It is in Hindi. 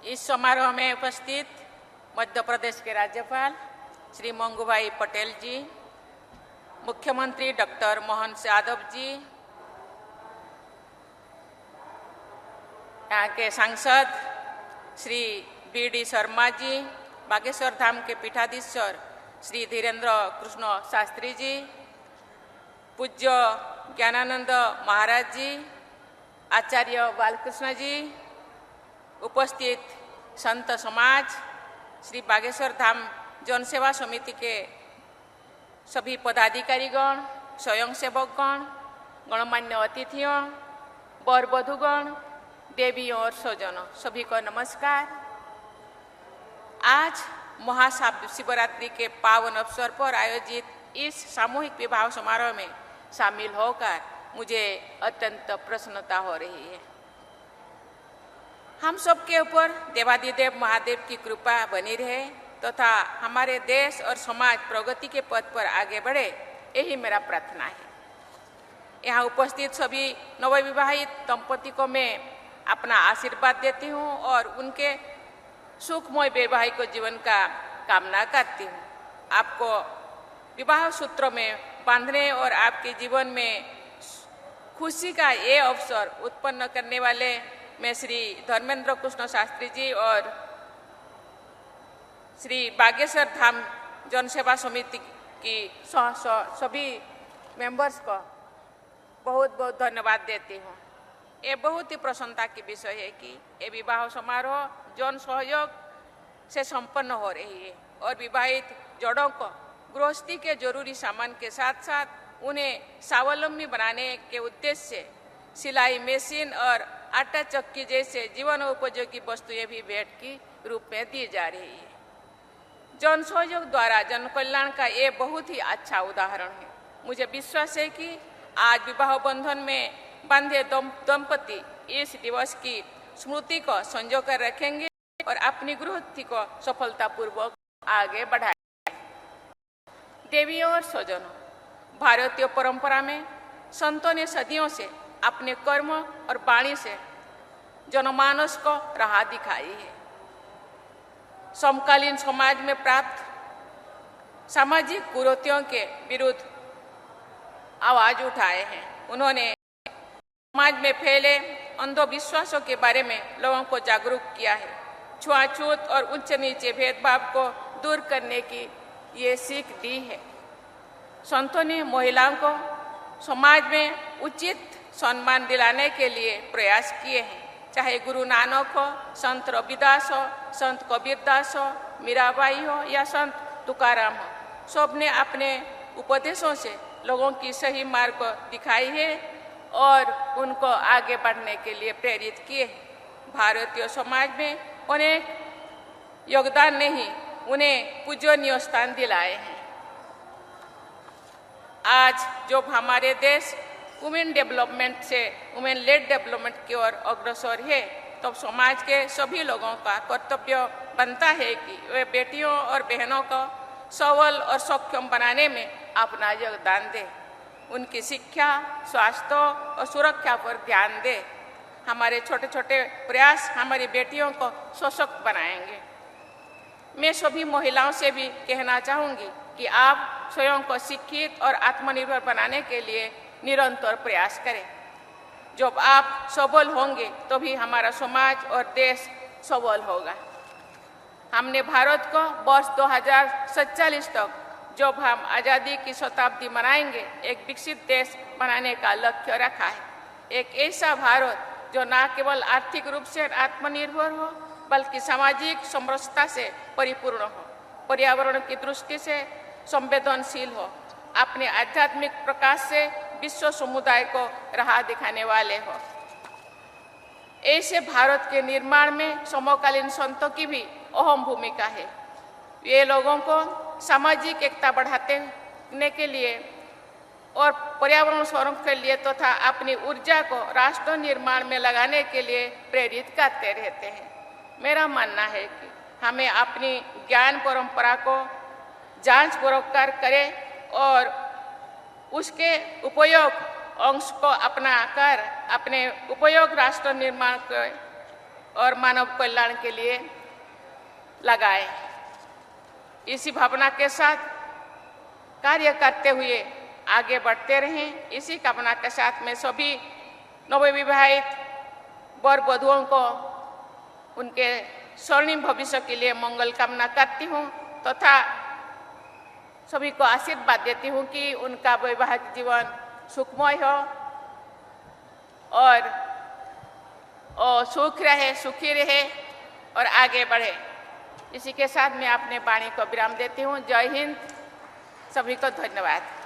इस समारोह में उपस्थित मध्य प्रदेश के राज्यपाल श्री मंगूभाई पटेल जी, मुख्यमंत्री डॉक्टर मोहन यादव जी, यहाँ के सांसद श्री बी.डी. शर्मा जी, बागेश्वर धाम के पीठाधीश्वर श्री धीरेन्द्र कृष्ण शास्त्री जी, पूज्य ज्ञानानंद महाराज जी, आचार्य बालकृष्ण जी, उपस्थित संत समाज, श्री बागेश्वर धाम जन सेवा समिति के सभी पदाधिकारीगण, स्वयंसेवकगण, गणमान्य अतिथियों, वर वधुगण, देवियों और स्वजनों, सभी को नमस्कार। आज महाशिवरात्रि के पावन अवसर पर आयोजित इस सामूहिक विवाह समारोह में शामिल होकर मुझे अत्यंत प्रसन्नता हो रही है। हम सबके ऊपर देवादिदेव महादेव की कृपा बनी रहे तथा हमारे देश और समाज प्रगति के पथ पर आगे बढ़े, यही मेरा प्रार्थना है। यहाँ उपस्थित सभी नवविवाहित दंपति को मैं अपना आशीर्वाद देती हूँ और उनके सुखमय वैवाहिक जीवन का कामना करती हूँ। आपको विवाह सूत्र में बांधने और आपके जीवन में खुशी का ये अवसर उत्पन्न करने वाले मैं श्री धर्मेंद्र कृष्ण शास्त्री जी और श्री बागेश्वर धाम जन सेवा समिति की सभी मेंबर्स को बहुत बहुत धन्यवाद देती हूँ। ये बहुत ही प्रसन्नता की विषय है कि ये विवाह समारोह जन सहयोग से संपन्न हो रही है और विवाहित जोड़ों को गृहस्थी के जरूरी सामान के साथ साथ उन्हें स्वावलंबी बनाने के उद्देश्य से सिलाई मशीन और आटा चक्की जैसे जीवन उपयोगी वस्तुएं भी भेंट की रूप में दी जा रही है। जन सहयोग द्वारा जन कल्याण का ये बहुत ही अच्छा उदाहरण है। मुझे विश्वास है कि आज विवाह बंधन में बंधे दंपति इस दिवस की स्मृति को संजो कर रखेंगे और अपनी गृहस्थी को सफलतापूर्वक आगे बढ़ाएंगे। देवियों और स्वजनों, भारतीय परंपरा में संतों ने सदियों से अपने कर्म और वाणी से जनमानस को राह दिखाई है। समकालीन समाज में प्राप्त सामाजिक कुरीतियों के विरुद्ध आवाज उठाए हैं। उन्होंने समाज में फैले अंधविश्वासों के बारे में लोगों को जागरूक किया है। छुआछूत और उच्च नीचे भेदभाव को दूर करने की ये सीख दी है। संतों ने महिलाओं को समाज में उचित सम्मान दिलाने के लिए प्रयास किए हैं। चाहे गुरु नानक हो, संत रविदास हो, संत कबीरदास हो, मीराबाई हो या संत तुकाराम हो, सबने अपने उपदेशों से लोगों की सही मार्ग को दिखाई है और उनको आगे बढ़ने के लिए प्रेरित किए हैं। भारतीय समाज में अनेक योगदान ने ही उन्हें पूजनीय स्थान दिलाए हैं। आज जब हमारे देश वुमेन डेवलपमेंट से वुमेन लेड डेवलपमेंट की ओर अग्रसर है, तो समाज के सभी लोगों का कर्तव्य बनता है कि वे बेटियों और बहनों को सबल और सक्षम बनाने में अपना योगदान दें। उनकी शिक्षा, स्वास्थ्य और सुरक्षा पर ध्यान दें। हमारे छोटे छोटे प्रयास हमारी बेटियों को सशक्त बनाएंगे। मैं सभी महिलाओं से भी कहना चाहूँगी कि आप स्वयं को शिक्षित और आत्मनिर्भर बनाने के लिए निरंतर प्रयास करें। जब आप सबल होंगे तो भी हमारा समाज और देश सबल होगा। हमने भारत को वर्ष 2047 तक, जब हम आज़ादी की शताब्दी मनाएंगे, एक विकसित देश बनाने का लक्ष्य रखा है। एक ऐसा भारत जो न केवल आर्थिक रूप से आत्मनिर्भर हो बल्कि सामाजिक समरसता से परिपूर्ण हो, पर्यावरण की दृष्टि से संवेदनशील हो, अपने आध्यात्मिक प्रकाश से विश्व समुदाय को राह दिखाने वाले हो। ऐसे भारत के निर्माण में समकालीन संतों की भी अहम भूमिका है। ये लोगों को सामाजिक एकता बढ़ाने के लिए और पर्यावरण संरक्षण के लिए तथा अपनी ऊर्जा को राष्ट्र निर्माण में लगाने के लिए प्रेरित करते रहते हैं। मेरा मानना है कि हमें अपनी ज्ञान परंपरा को जांचपूर्वक करें और उसके उपयोग अंश को अपना कर अपने उपयोग राष्ट्र निर्माण के और मानव कल्याण के लिए लगाएं। इसी भावना के साथ कार्य करते हुए आगे बढ़ते रहें। इसी कामना के साथ मैं सभी नवविवाहित वर वधुओं को उनके स्वर्णिम भविष्य के लिए मंगल कामना करती हूँ तथा सभी को आशीर्वाद देती हूँ कि उनका वैवाहिक जीवन सुखमय हो और सुख रहे, सुखी रहे और आगे बढ़े। इसी के साथ मैं अपने वाणी को विराम देती हूँ। जय हिंद, सभी को धन्यवाद।